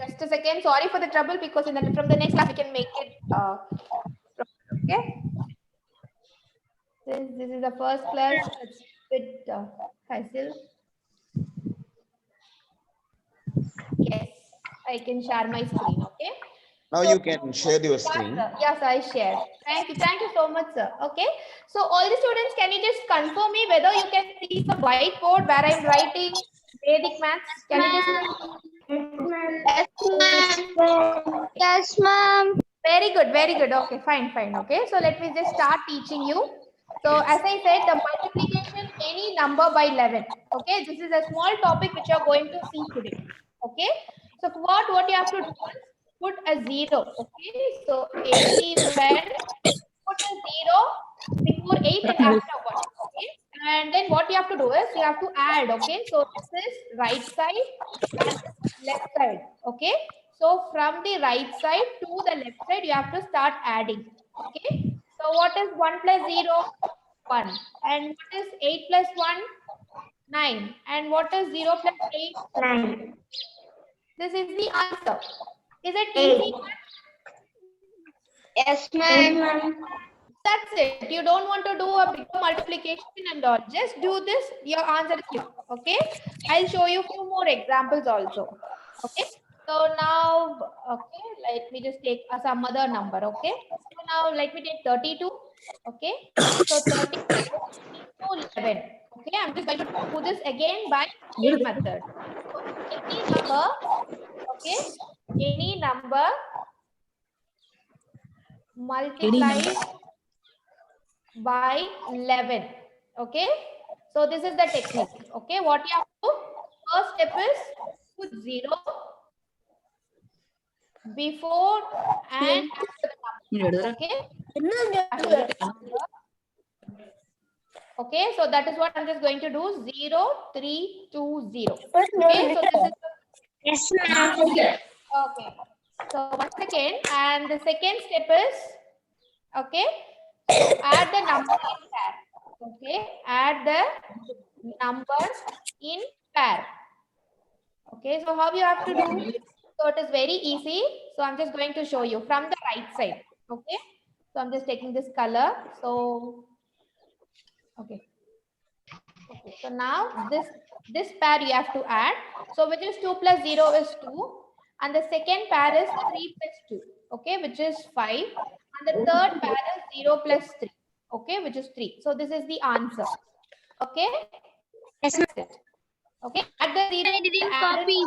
Just a second. Sorry for the trouble, because from the next class we can make it. Okay. This is the first class. It's bit hassle. Yes, I can share my screen. Okay. Now you can share your screen. Yes, I share. Thank you. Thank you so much, sir. Okay. So all the students, can you just confirm me whether you can see the whiteboard where I'm writing Vedic maths? Can you just? Yes, ma'am. Yes, ma'am. Very good, very good. Okay, fine, fine. Okay, so let me just start teaching you. So as I said, the multiplication any number by 11. Okay, this is a small topic which you are going to see today. Okay, so for what you have to do is put a 0. Okay, so anywhere put a 0 before 8 and after 1. Okay, and then what you have to do is you have to add. Okay, so this is right side and left side. Okay, so from the right side to the left side you have to start adding. Okay, so what is 1 plus 0? 1. And what is 8 plus 1? 9. And what is 0 plus 8? 9. This is the answer. Is it easy? Yes, ma'am. That's it. You don't want to do a big multiplication and all. Just do this. Your answer is clear. Okay. I'll show you few more examples also. Okay. So now, okay, let me just take some other number. Okay. So now let me take 32. Okay. So 32 into 11. Okay. I'm just going to do this again by gate method. So any number, okay, any number multiplied by 11. Okay, so this is the technique. Okay, what you have to do, first step is put 0 before and after the number. Okay, okay, so that is what I'm just going to do. 0 3 2 0. Okay, so this is Yes, ma'am. okay. So once again, and the second step is, okay, so add the number in pair. Okay, add the numbers in pair. Okay, so how you have to do? So it is very easy. So I'm just going to show you from the right side. Okay, so I'm just taking this color. So okay, okay. So now this pair you have to add. So which is 2 plus 0 is 2, and the second pair is 3 plus 2. Okay, which is 5, and the third pair is 0 plus 3. Okay, which is 3. So this is the answer. Okay. Yes, ma'am. Okay. At the 0, I didn't add copy.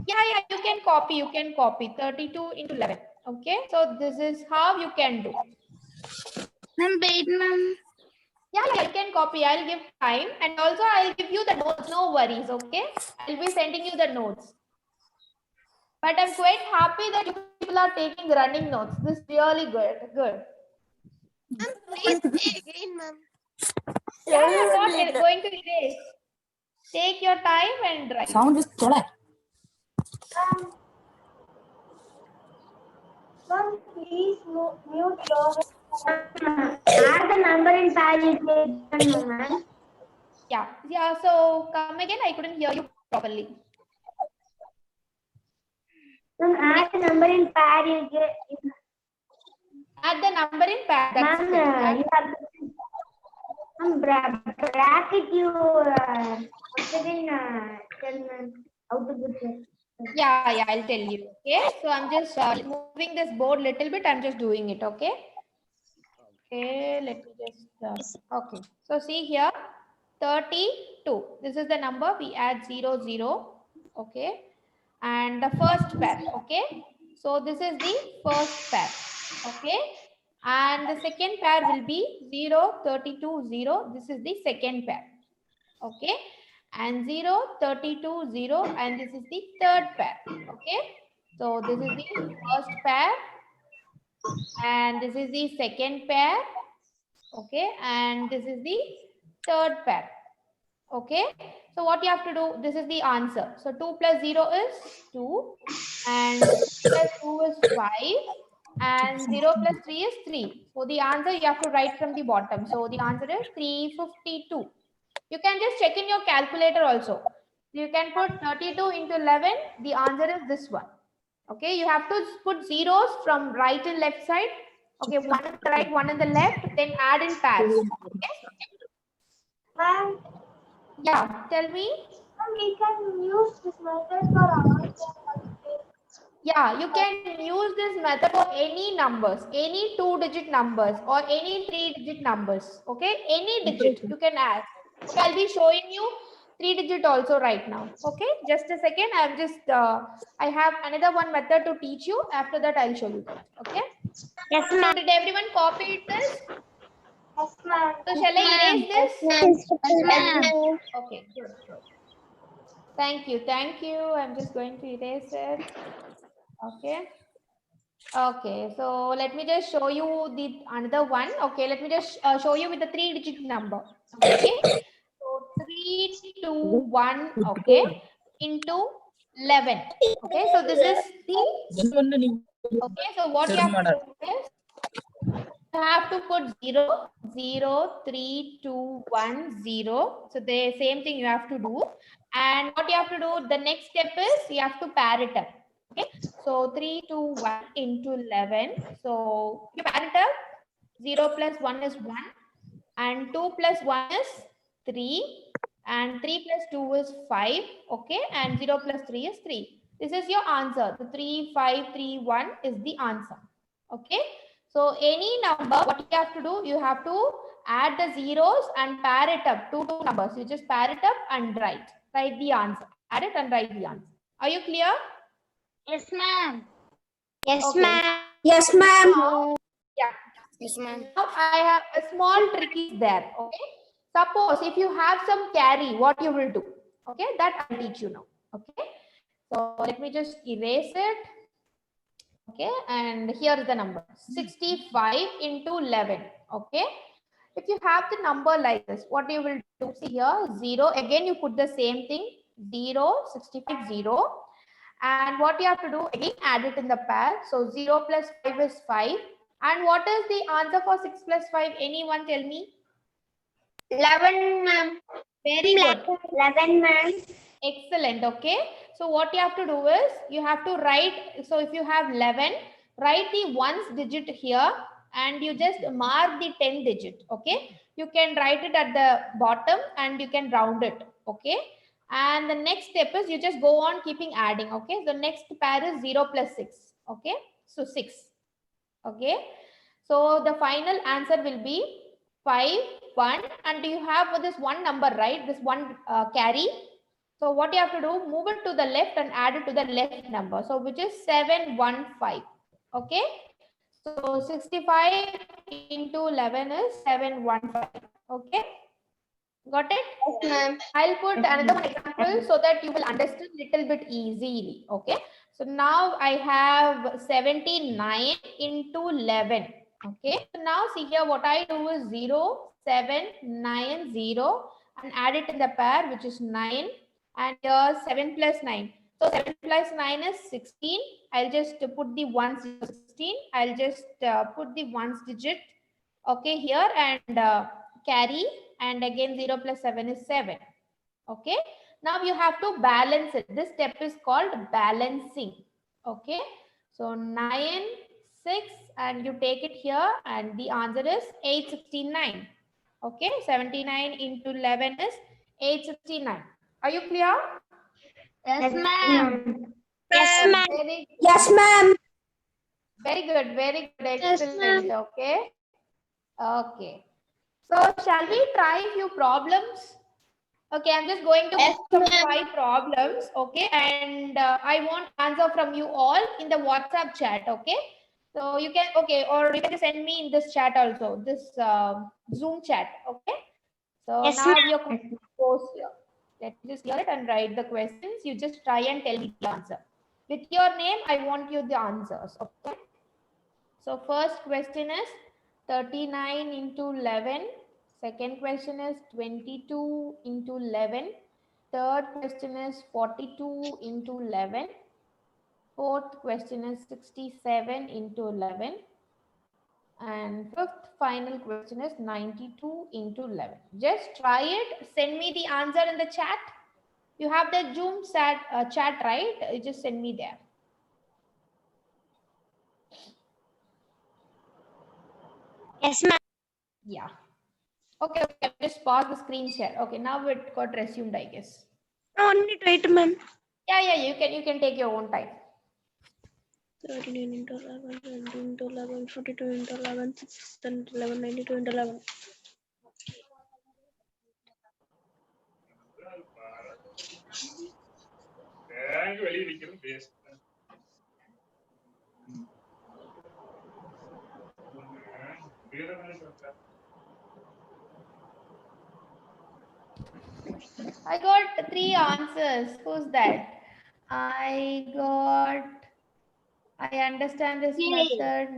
Yeah, you can copy. You can copy 32 into 11. Okay. So this is how you can do. Ma'am, wait, ma'am. Yeah, you can copy. I'll give time, and also I'll give you the notes. No worries. Okay. I'll be sending you the notes. But I'm quite happy that you people are taking running notes. This is really good. Good. Please again, ma'am. Yeah, I'm not going to erase. Take your time and write. Sound is thoda. Ma'am, please mute your. Add the number in pair, ma'am. Yeah. So come again. I couldn't hear you properly. Ma'am, add the number in pair. Add the number in pair. That's Ma'am, it. Add- you have bracket you once again tell me how to do it. Yeah, I'll tell you. Okay, so I'm just moving this board little bit. I'm just doing it. Okay. Okay, let me just. Okay, so see here, 32. This is the number. We add 0 0. Okay, and the first pair. Okay, so this is the first pair. Okay, and the second pair will be 0 32 0. This is the second pair. Okay, and 0 32 0, and this is the third pair. Okay, so this is the first pair, and this is the second pair. Okay, and this is the third pair. Okay, so what you have to do, this is the answer. So 2 plus 0 is 2, and 3 plus 2 is 5, and 0 plus 3 is 3. So the answer you have to write from the bottom. So the answer is 352. You can just check in your calculator also. You can put 32 into 11. The answer is this one. Okay, you have to put zeros from right and left side. Okay, one on the right, one on the left, then add in pairs. Okay? Ma'am, Yeah, tell me. we can use this method for our. Yeah, you can use this method for any numbers, any 2-digit numbers or any 3-digit numbers. Okay, any digit you can add. Okay, I'll be showing you 3-digit also right now. Okay, just a second. I'm just I have another one method to teach you. After that, I'll show you that. Okay. Yes, So ma'am. did everyone copy this? Yes, ma'am. So shall I erase this? Yes, ma'am. Okay, good, good. Thank you, thank you. I'm just going to erase it. Okay. Okay, so let me just show you the another one. Okay, let me just show you with the 3-digit number. Okay, so 3, 2, 1. Okay, into 11. Okay, so this is the. Okay, so what you have to do is you have to put 0, 0, 3, 2, 1, 0. So the same thing you have to do. And what you have to do, the next step is you have to pair it up. Okay. So 3, 2, 1 into 11. So you pair it up. 0 plus 1 is 1. And 2 plus 1 is 3. And 3 plus 2 is 5. Okay. And 0 plus 3 is 3. This is your answer. The 3, 5, 3, 1 is the answer. Okay. So any number, what you have to do, you have to add the zeros and pair it up. Two numbers. You just pair it up and write the answer. Add it and write the answer. Are you clear? Yes, ma'am. Yes, Okay. ma'am. Yes, ma'am. Now, yeah. Yes, ma'am. Now I have a small trick is there. Okay. Suppose if you have some carry, what you will do? Okay, that I'll teach you now. Okay. So let me just erase it. Okay, and here is the number 65 into 11. Okay, if you have the number like this, what you will do? See here 0, again you put the same thing 0, 65, 0, and what you have to do again, add it in the pair. So 0 plus 5 is 5. And what is the answer for 6 plus 5? Anyone tell me? 11, ma'am. Very good. 11, ma'am. Excellent. Okay. So what you have to do is you have to write. So if you have 11, write the ones digit here and you just mark the 10 digit. Okay. You can write it at the bottom and you can round it. Okay. And the next step is you just go on keeping adding. Okay. The next pair is 0 plus 6. Okay. So 6. Okay. So the final answer will be 5, 1. And you have this one number, right? This one carry. So what you have to do, move it to the left and add it to the left number. So which is 715. Okay. So 65 into 11 is 715. Okay. Got it? Yes, ma'am. I'll put another one example so that you will understand little bit easily. Okay. So now I have 79 into 11. Okay. So now see here what I do is 0, 7, 9, 0 and add it in the pair which is 9 and here 7 plus 9. So 7 plus 9 is 16. I'll just put the ones 16. I'll just put the ones digit. Okay, here and carry and again 0 plus 7 is 7. Okay, now you have to balance it. This step is called balancing. Okay, so 9, 6 and you take it here and the answer is 869. Okay, 79 into 11 is 869. Are you clear? Yes, ma'am. Yes, Good. ma'am. Very, Yes, ma'am. very good, very good. Yes, Excellent. ma'am. Okay. Okay. So shall we try few problems? Okay, I'm just going to Yes, put some ma'am. 5 problems. Okay, and I want answer from you all in the WhatsApp chat. Okay, so you can or you can just send me in this chat also, this Zoom chat. Okay, so Yes, now your ma'am. question goes here. Let me just hear it and write the questions. You just try and tell me the answer. With your name, I want you the answers. Okay. So first question is 39 into 11. Second question is 22 into 11. Third question is 42 into 11. Fourth question is 67 into 11. And fifth final question is 92 into 11. Just try it. Send me the answer in the chat. You have the Zoom chat, right? You just send me there. Yes, ma'am. Yeah. Okay, okay. Just pause the screen share. Okay, now it got resumed, I guess. No need to wait, ma'am. Yeah, you can take your own time. 39 into 11, 20 into 11, 42 into 11, 6 into 11, 92 into 11. I got 3 answers. Who's that? I understand this method.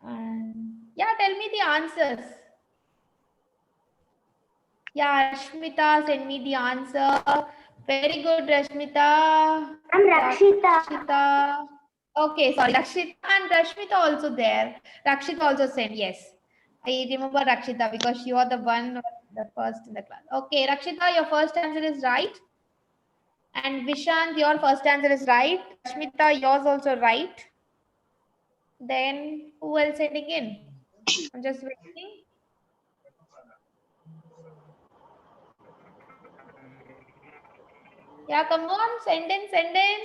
And yeah, tell me the answers. Yeah, Rashmita, send me the answer. Very good, Rashmita. I'm Rakshita. Rakshita. Okay, sorry, Rakshita and Rashmita also there. Rakshita also sent, yes. I remember Rakshita because you are the one, the first in the class. Okay, Rakshita, your first answer is right. And Vishant, your first answer is right. Rashmita, yours also right. Then who else sending in? I'm just waiting. Yeah, come on, send in, send in.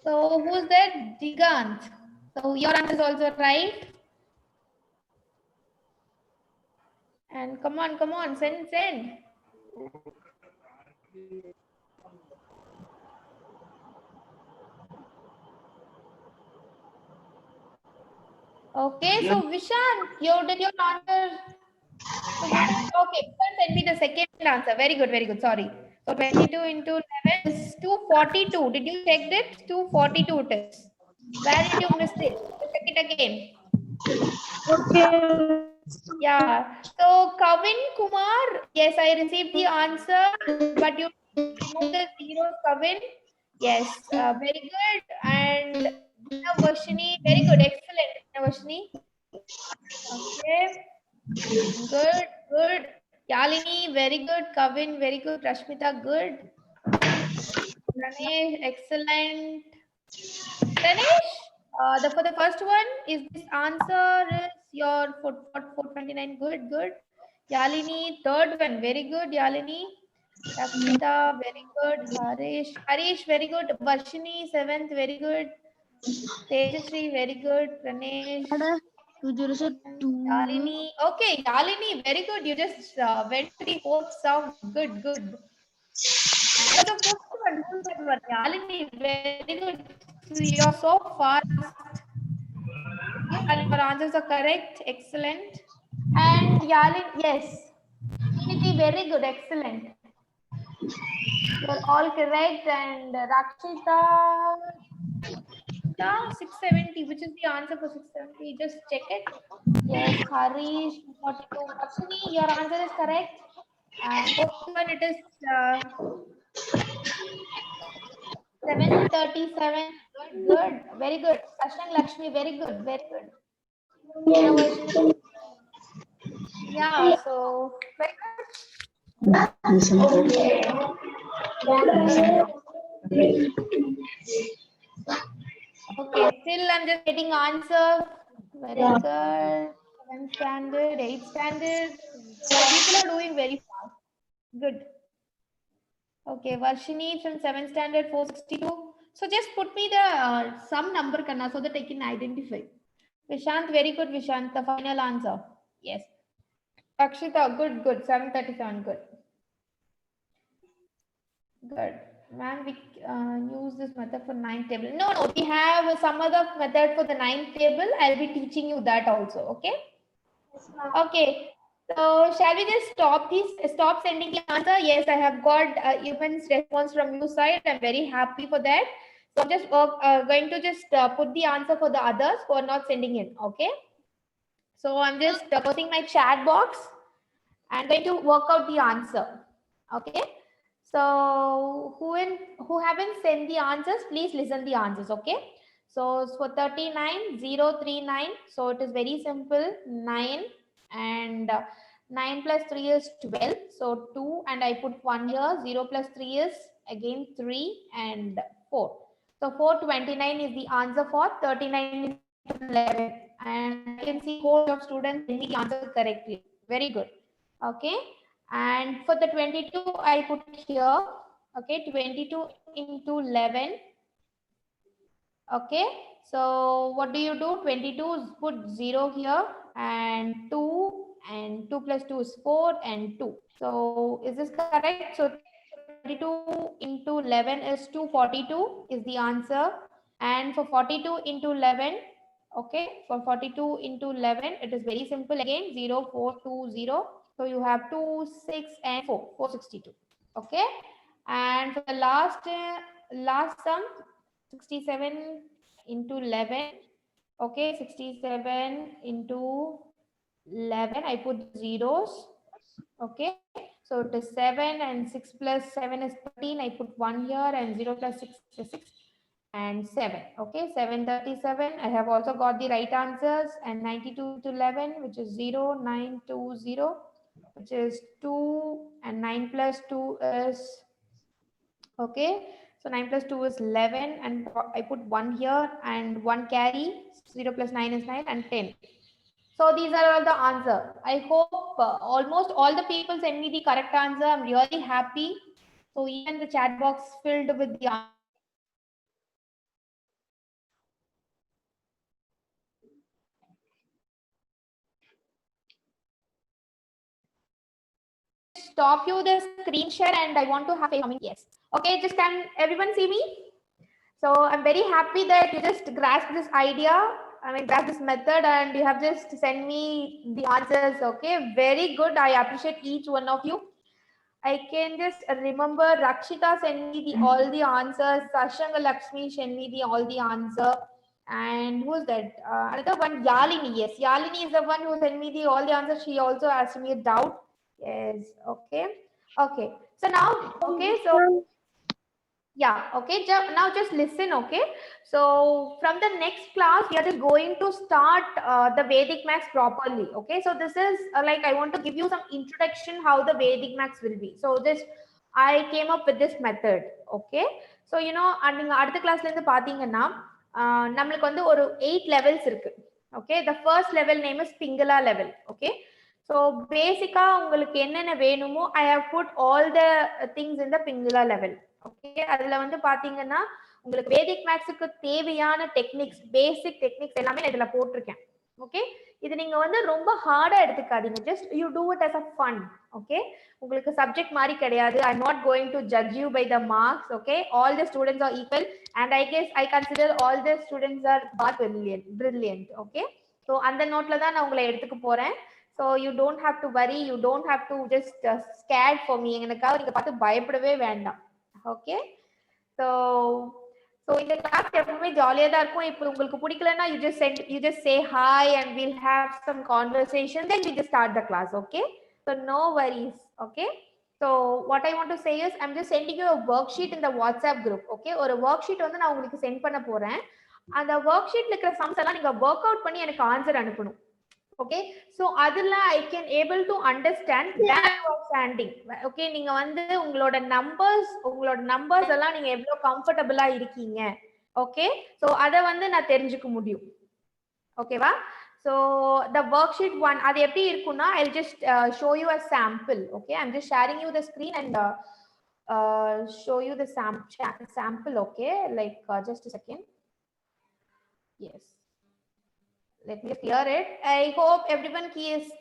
So who's that? Digant. So your answer is also right. And come on, send, send. Okay, so Vishant, you did your answer. So Vishant, okay, Vishant send me the second answer. Very good, very good. Sorry. So 22 into 11 is 242. Did you check it? 242 it is. Where did you miss it? Check it again. Okay. Yeah. So Kavin Kumar, yes, I received the answer, but you remove the zeros, Kavin. Yes, very good. And Dina Vashini, very good, excellent, Dina Vashini. Okay, good, good. Yalini, very good. Kavin, very good. Rashmita, good. Ganesh, excellent. Ganesh, for the first one, is this answer is your 429? Good, good. Yalini, third one, very good. Yalini, Rakshita, very good. Harish, very good. Vashini, seventh, very good. Tejasri, very good. Ganesh, Yalini, okay, Yalini, very good. You just went to the fourth sound. Good, good. And the fifth one, who's that one? Yalini, very good. You're so fast. And your answers are correct. Excellent. And Yalin, yes. Srinidhi, very good. Excellent. You're all correct. And Rakshita, yeah, 670. Which is the answer for 670? Just check it. Yes, Harish, 42. Vashini, your answer is correct. And fourth one, it is 737. Good, good. Very good. Ashang Lakshmi, very good. Very good. Now, Vashini, yeah, so very okay, still I'm just getting answers. Very good. 7th standard, 8th standard. People are doing very fast. Good. Okay, Varshini from 7th standard, 462. So just put me the some number, Kanna, so that I can identify. Vishant, very good, Vishant. The final answer. Yes. Akshita, good, good. 737, good. Good. Ma'am, we use this method for 9th table. No, no, we have some other method for the 9th table. I'll be teaching you that also. Okay. Okay. So shall we just stop sending the answer? Yes, I have got immense response from your side. I'm very happy for that. So I'm just going to just put the answer for the others who are not sending in. Okay. So I'm just posting my chat box and going to work out the answer. Okay. So who haven't sent the answers, please listen the answers. Okay. So for 39, 039. So it is very simple. 9 and 9 plus 3 is 12. So 2 and I put 1 here. 0 plus 3 is again 3 and 4. So 429 is the answer for 39 into 11. And I can see whole of students send me the answer correctly. Very good. Okay. And for the 22, I put it here. Okay. 22 into 11. Okay. So what do you do? 22 is put 0 here and 2 and 2 plus 2 is 4 and 2. So is this correct? So 22 into 11 is 242 is the answer. And for 42 into 11, okay, for 42 into 11, it is very simple again, 0, 4, 2, 0. So you have 2, 6 and 4, 462. Okay. And for the last sum, 67 into 11. Okay, 67 into 11. I put zeros. Okay, so it is 7 and 6 plus 7 is 13. I put 1 here and 0 plus 6 is 6 and 7. Okay, 737. I have also got the right answers, and 92 to 11, which is 0, 9, 2, 0, which is 2, and 9 plus 2 is, okay, so 9 plus 2 is 11, and I put 1 here and 1 carry. 0 plus 9 is 9 and 10. So these are all the answer. I hope almost all the people send me the correct answer. I'm really happy. So even the chat box filled with the answer. Stop you the screen share, and I want to have a comment. Yes. Okay, just can everyone see me? So I'm very happy that you just grasped this idea. I mean, grasp this method, and you have just sent me the answers. Okay, very good. I appreciate each one of you. I can just remember Rakshita sent me the all the answers. Sashanga Lakshmi sent me the all the answer. And who's that? Another one, Yalini. Yes, Yalini is the one who sent me the all the answers. She also asked me a doubt. Yes. Okay. Okay. So now, okay. So yeah, okay. Now just listen, okay. So from the next class, we are just going to start the Vedic maths properly, okay. So this is like I want to give you some introduction how the Vedic maths will be. So this I came up with this method, okay. So you know, நீங்க அடுத்த கிளாஸ்ல இருந்து பாத்தீங்கன்னா நம்மளுக்கு வந்து ஒரு 8 levels இருக்கு, okay. The first level name is Pingala level, okay. So பேசிக்கா உங்களுக்கு என்னென்ன வேணுமோ I have put all the things in the Pingala level. Okay, அதுல வந்து பாத்தீங்கன்னா உங்களுக்கு வேதிக் மேக்ஸுக்கு தேவையான டெக்னிக்ஸ், பேசிக் டெக்னிக்ஸ் எல்லாமே இதுல போட்டிருக்கேன். ஓகே, இது நீங்க வந்து ரொம்ப ஹார்டா எடுத்துக்காதீங்க. Just you do it as a fun. Okay, உங்களுக்கு சப்ஜெக்ட் மாதிரி கிடையாது. I am not going to judge you by the marks. Okay, all the students are equal and I consider all the students are brilliant. Okay, so அந்த நோட்ல தான் நான் உங்களை எடுத்துக்க போறேன். So you don't have to worry, you don't have to just skate for me. எனக்காக நீங்க பார்த்து பயப்படவே வேண்டாம். ஓகே, ஸோ இந்த கிளாஸ் எப்பவுமே ஜாலியா தான் இருக்கும். இப்போ உங்களுக்கு பிடிக்கலன்னா you just say hi and we'll have some conversation, then we just start the class. Okay, so no worries. Okay, so what I want to say is I'm just sending you a worksheet in the WhatsApp group. Okay, ஒரு worksheet வந்து நான் உங்களுக்கு send பண்ண போறேன். அந்த worksheetல இருக்கிற sums எல்லாம் நீங்க work out பண்ணி எனக்கு ஆன்சர் அனுப்பணும். Okay, so அதுல I can able to understand that you are standing. Okay, நீங்க வந்து உங்களோட நம்பர்ஸ் எல்லாம் நீங்க எவ்வளவு கம்ஃபர்டபிளா இருக்கீங்க. ஓகே, so அத வந்து நான் தெரிஞ்சுக்க முடியும். ஓகேவா? So the worksheet 1 அது எப்படி இருக்கும்னா I'll just show you a sample. Okay, I'm just sharing you the screen and show you the sample. Okay, like just a second. Yes. Let me clear it. I hope everyone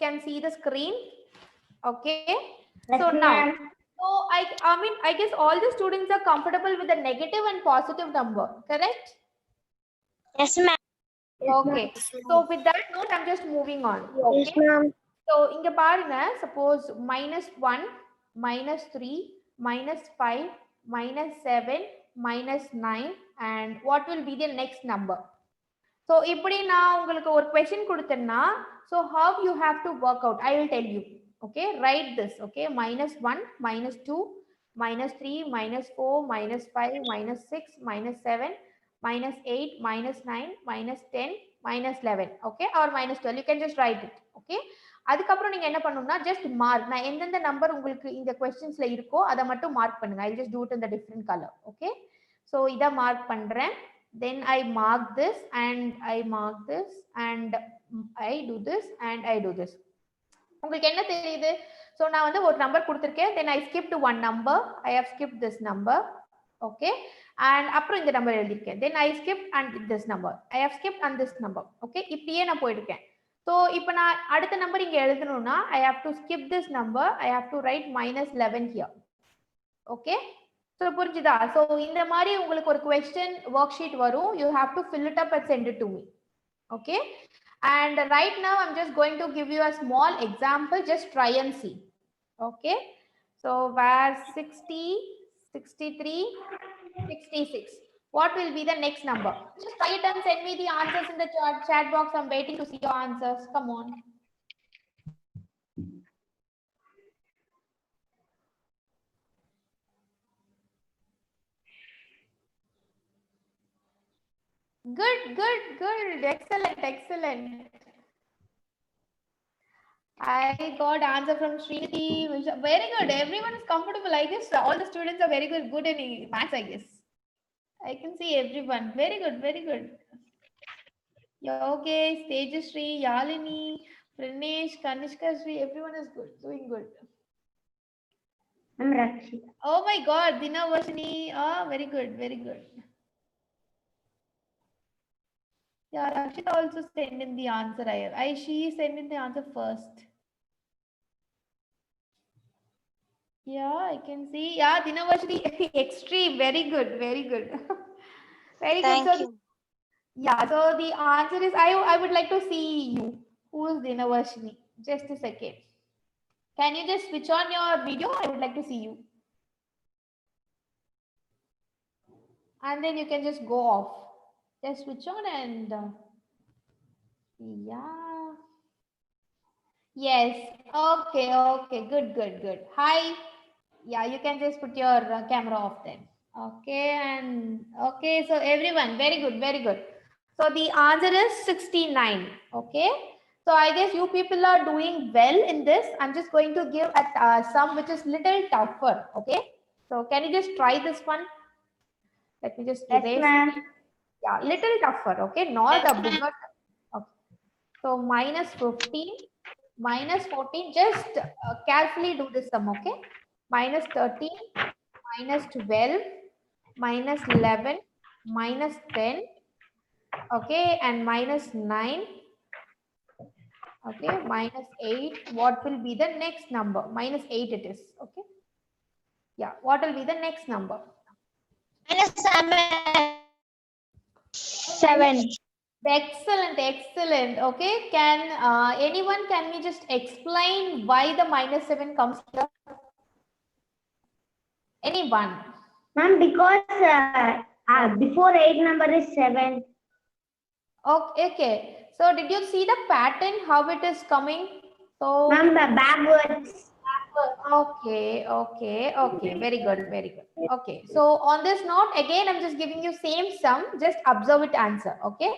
can see the screen. Okay. So now, I guess all the students are comfortable with the negative and positive number, correct? Yes, ma'am. Okay. So with that note, I'm just moving on. Okay. Yes, ma'am. So இங்க பாருங்க, suppose -1, -3, -5, -7, -9, and what will be the next number? So இப்படி நான் உங்களுக்கு ஒரு question கொடுத்தேன்னா, so how you have to work out, I will tell you. Okay, write this. Okay, -1, -2, -3, -4, -5, -6, -7, -8, -9, -10, -11. Okay, or -12, you can just write it. Okay, அதுக்கப்புறம் நீங்க என்ன பண்ணணும்னா just mark, நான் எந்தெந்த நம்பர் உங்களுக்கு இந்த கொஸ்டின்ஸ்ல இருக்கோ அதை மட்டும் மார்க் பண்ணுங்க. I just do it in the different colour. Okay, so இதை மார்க் பண்றேன். Then I mark this and I mark this and I do this and I do this. உங்களுக்கு என்ன தெரியுது? ஸோ நான் வந்து ஒரு நம்பர் கொடுத்துருக்கேன். Then I skipped one number, I have skipped this number. Okay, and அப்புறம் இந்த நம்பர் எழுதிருக்கேன். Then I skipped and this number, I have skipped and this number. Okay, இப்படியே நான் போயிருக்கேன். ஸோ இப்போ நான் அடுத்த நம்பர் இங்க எழுதணும்னா I have to skip this number, I have to write -11 here. Okay, so புரிஞ்சுதா? ஸோ இந்த மாதிரி உங்களுக்கு ஒரு கொஸ்டின் ஒர்க் ஷீட் வரும். You have to fill it up and sent it to me. Okay, and right now I'm just going to give you a small example. Just try and see. Okay, so where 60, 63, 66, what will be the next number? Just try it and send me the answers in the chat box. I'm waiting to see your answers. Come on. Good, good, good. Excellent, excellent. I got answer from Srinidhi. Very good. Everyone is comfortable. I guess all the students are very good in maths, I guess. I can see everyone. Very good, very good. Yogesh, Tejasri, Yalini, Pranesh, Kanishka Sri, everyone is good, doing good. I'm Rakshita. Oh my God, Dina Vashini. Ah, very good, very good. Yeah, Rakshita also sent in the answer. She sent in the answer first. Yeah, I can see. Yeah, Dinavashri, extreme. Very good, very good. Very good. Thank you. Yeah, so the answer is I would like to see you. Who is Dinavashri? Just a second. Can you just switch on your video? I would like to see you. And then you can just go off. Just switch on and yeah. Yes. Okay, okay. Good, good, good. Hi. Yeah, you can just put your camera off then. Okay, and okay, so everyone, very good, very good. So the answer is 69. Okay, so I guess you people are doing well in this. I'm just going to give a sum which is little tougher. Okay, so can you just try this one? Let me just Yes, erase. ma'am. Yeah, little tougher. Okay, not a bigger. Okay. So -15, -14. Just carefully do this sum. Okay, -13, -12, -11, -10, okay, and -9, okay, -8. What will be the next number? -8 it is. Okay, yeah, what will be the next number? Seven. Excellent, excellent. Okay, can anyone can me just explain why the -7 comes here? Anyone? Ma'am, because before 8 number is 7. Okay, okay. So did you see the pattern how it is coming? So Ma'am, backwards. okay, okay, okay. Very good, very good. Okay. So on this note, again, I'm just giving you same sum. Just observe it, answer. Okay.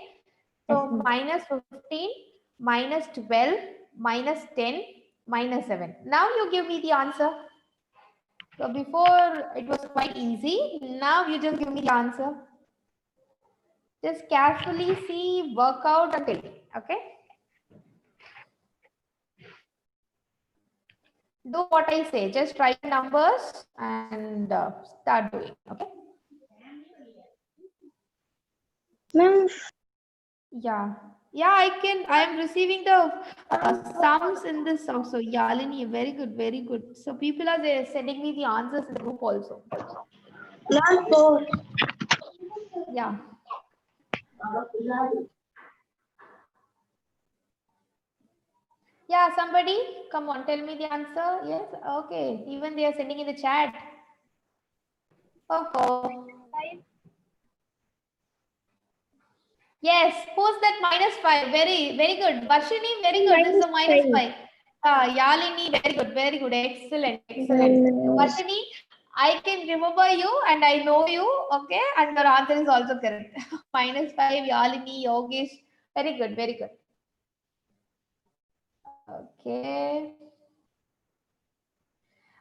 So -15, -12, -10, -7. Now you give me the answer. So before it was quite easy. Now you just give me the answer. Just carefully see, work out and tell me. Okay. Do what I say. Just try numbers and start doing. Okay. Ma'am, Yeah. Yeah, I can. I am receiving the sums in this also. Yalini, very good, very good. So people are there sending me the answers in the group also. ma'am, 4. Yeah. Yeah, somebody, come on, tell me the answer. Yes, okay. Even they are sending in the chat. Oh. Yes, who's that -5? Very, very good. Vashini, very good. This is a -5. Yalini, very good, very good. Excellent, excellent. Vashini, I can remember you and I know you. Okay, and your answer is also correct. -5, Yalini, Yogesh. Very good, very good. Okay. Okay.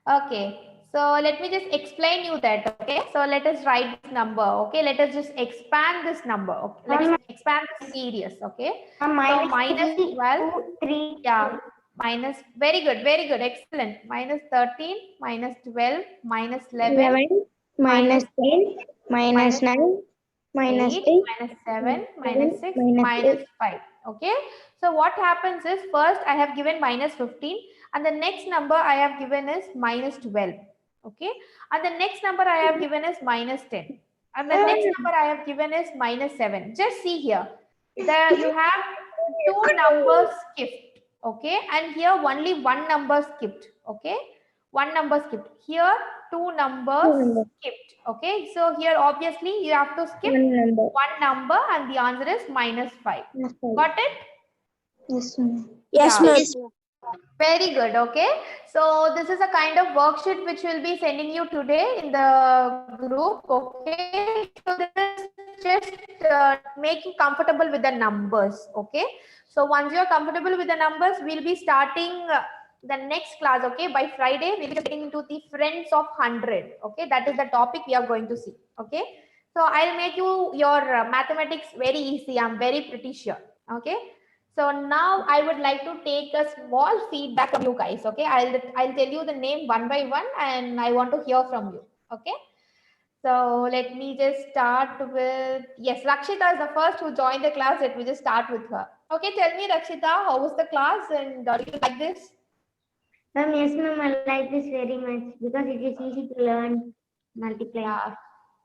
Okay. So let me just explain you that. Okay. So let us write this number. Okay. Let us just expand this number. Okay. Let's expand the series. Okay. So minus 12. 3. Yeah. Minus. Very good. Very good. Excellent. Minus 13. Minus 12. Minus 11. 11 minus 10 minus 9 minus 8, 8 minus 7, minus 6, minus minus 8. 5. Okay. So what happens is first I have given minus 15 and the next number I have given is minus 12. Okay. And the next number I have given is minus 10. And the next number I have given is minus 7. Just see here. There you have two numbers skipped. Okay. And here only one number skipped. Okay. One number skipped. Here two numbers number. skipped. Okay. So here obviously you have to skip One number. one number and the answer is minus 5. Minus 5. Got it? Yes, ma'am. Yes, ma'am. Very good. Okay. So this is a kind of worksheet which we'll be sending you today in the group. Okay. So this is just make you comfortable with the numbers. Okay. So once you're comfortable with the numbers, we'll be starting the next class. Okay. By Friday, we'll be getting into the friends of 100. Okay. That is the topic we are going to see. Okay. So I'll make you your mathematics very easy. I'm very pretty sure. Okay. So now I would like to take a small feedback from you guys. Okay, I'll tell you the name one by one, and I want to hear from you. Okay. So let me just start with yes, Rakshita is the first who joined the class. Let me just start with her. Okay, tell me, Rakshita, how was the class and do you like this? Ma'am, yes, ma'am, I like this very much because it is easy to learn multiply. Yeah.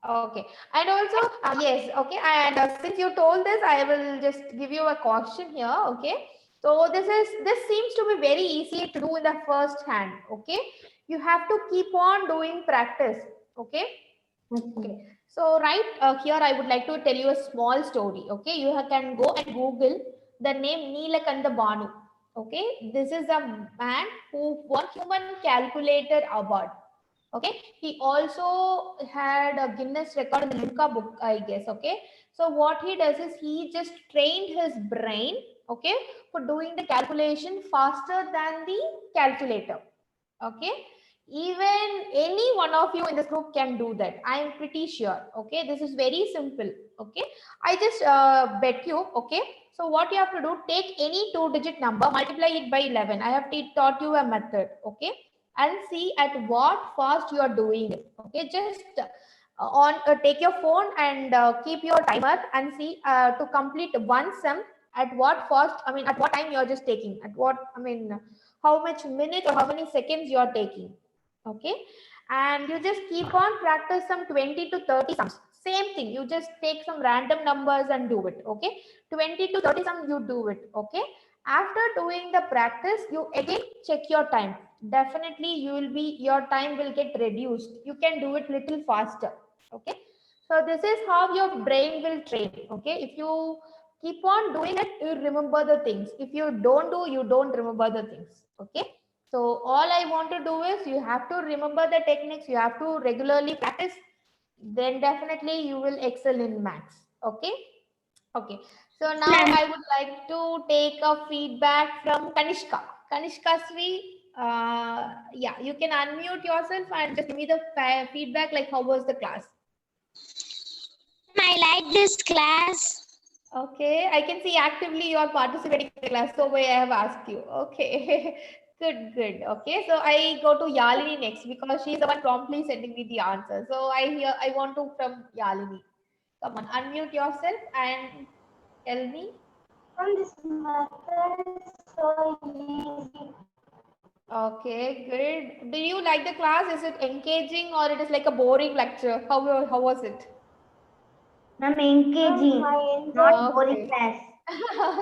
Okay. And also, yes, okay. And since you told this, I will just give you a caution here. Okay. So this seems to be very easy to do in the first hand. Okay. You have to keep on doing practice. Okay. Okay. So right here, I would like to tell you a small story. Okay. You can go and Google the name Neelakanta Banu. Okay. This is a man who won Human Calculator Award. Okay, he also had a Guinness record in the Limca book, I guess. Okay, so what he does is he just trained his brain, okay, for doing the calculation faster than the calculator. Okay, even any one of you in this group can do that. I am pretty sure. Okay, this is very simple. Okay, I just bet you. Okay, so what you have to do, take any two-digit number, multiply it by 11. I have taught you a method. Okay, and see at what fast you are doing it. Okay, just take your phone and keep your timer and see to complete one sum at what fast, I mean at what time you are just taking, at what, I mean how much minutes or how many seconds you are taking. Okay, and you just keep on practice some 20 to 30 sums. Same thing, you just take some random numbers and do it. Okay, 20 to 30 sums you do it. Okay, after doing the practice, you again check your time. Definitely your time will get reduced. You can do it little faster. Okay, so this is how your brain will train. Okay, if you keep on doing it, you remember the things. If you don't do, you don't remember the things. Okay, so all I want to do is you have to remember the techniques. You have to regularly practice. Then definitely you will excel in maths. Okay. Okay, so now I would like to take a feedback from Kanishka. Kanishka Sri, yeah, you can unmute yourself and just give me the feedback, like how was the class? I like this class. Okay, I can see actively you are participating in the class, so why I have asked you. Okay, good, good. Okay, so I go to Yalini next because she's the one promptly sending me the answer. So I want to from Yalini. Come on, unmute yourself and tell me. This method is so easy. Okay, good. Do you like the class? Is it engaging or it is like a boring lecture? How was it? I'm engaging, not boring class.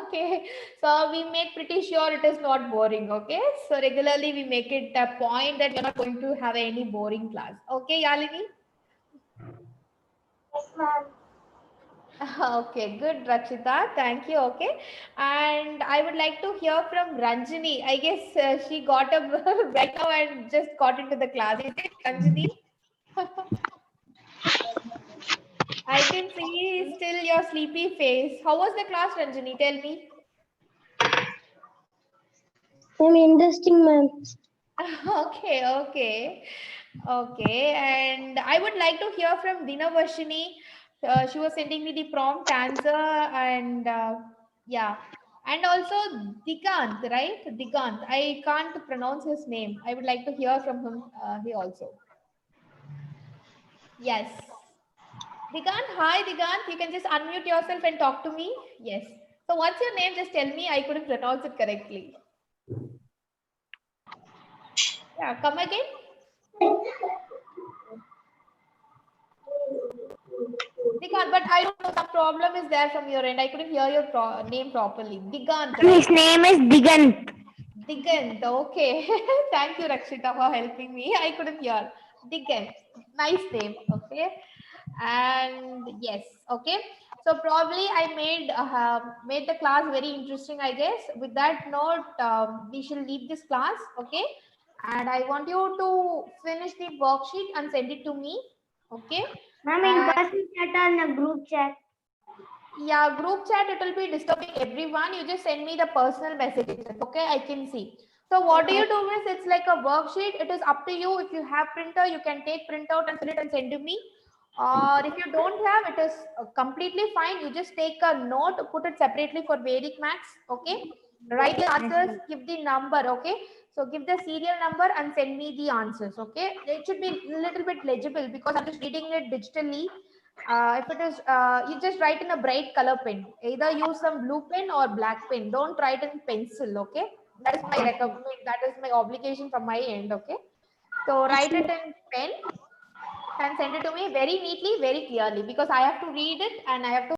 Okay, so we make pretty sure it is not boring. Okay, so regularly we make it a point that we're not going to have any boring class. Okay, Yalini? Yes, ma'am. Okay, good, Rakshita. Thank you. Okay, and I would like to hear from Ranjini. I guess she got up right now and just got into the class. Is it Ranjini? I can see still your sleepy face. How was the class, Ranjini? Tell me. I'm interesting, ma'am. Okay. And I would like to hear from Dinavashini. She was sending me the prompt answer and yeah. And also Digant, right? Digant. I can't pronounce his name. I would like to hear from him he also. Yes. Digant, hi Digant. You can just unmute yourself and talk to me. Yes. So what's your name? Just tell me. I couldn't pronounce it correctly. Yeah, come again. Digant, but I don't know, some problem is there from your end. I couldn't hear your name properly. Digant, His right? name is Digant. Digant, okay. Thank you, Rakshita, for helping me. I couldn't hear. Digant, nice name, okay. And yes, okay. So probably I made the class very interesting, I guess. With that note, we shall leave this class, okay. And I want you to finish the worksheet and send it to me, okay. Ma'am, in person chat or in a group chat? Yeah, group chat, it will be disturbing everyone. You just send me the personal messages, okay? I can see. So what do you do is it's like a worksheet. It is up to you. If you have printer, you can take printout and fill it and send to me. Or if you don't have, it is completely fine. You just take a note, put it separately for Vedic Max, okay? Write the answers, give the number, okay? So give the serial number and send me the answers, okay? It should be a little bit legible because I'm just reading it digitally. If it is, you just write in a bright color pen. Either use some blue pen or black pen. Don't write in pencil, okay? That is my recommend. That is my obligation from my end, okay? So write it in pen and send it to me very neatly, very clearly because I have to read it and I have to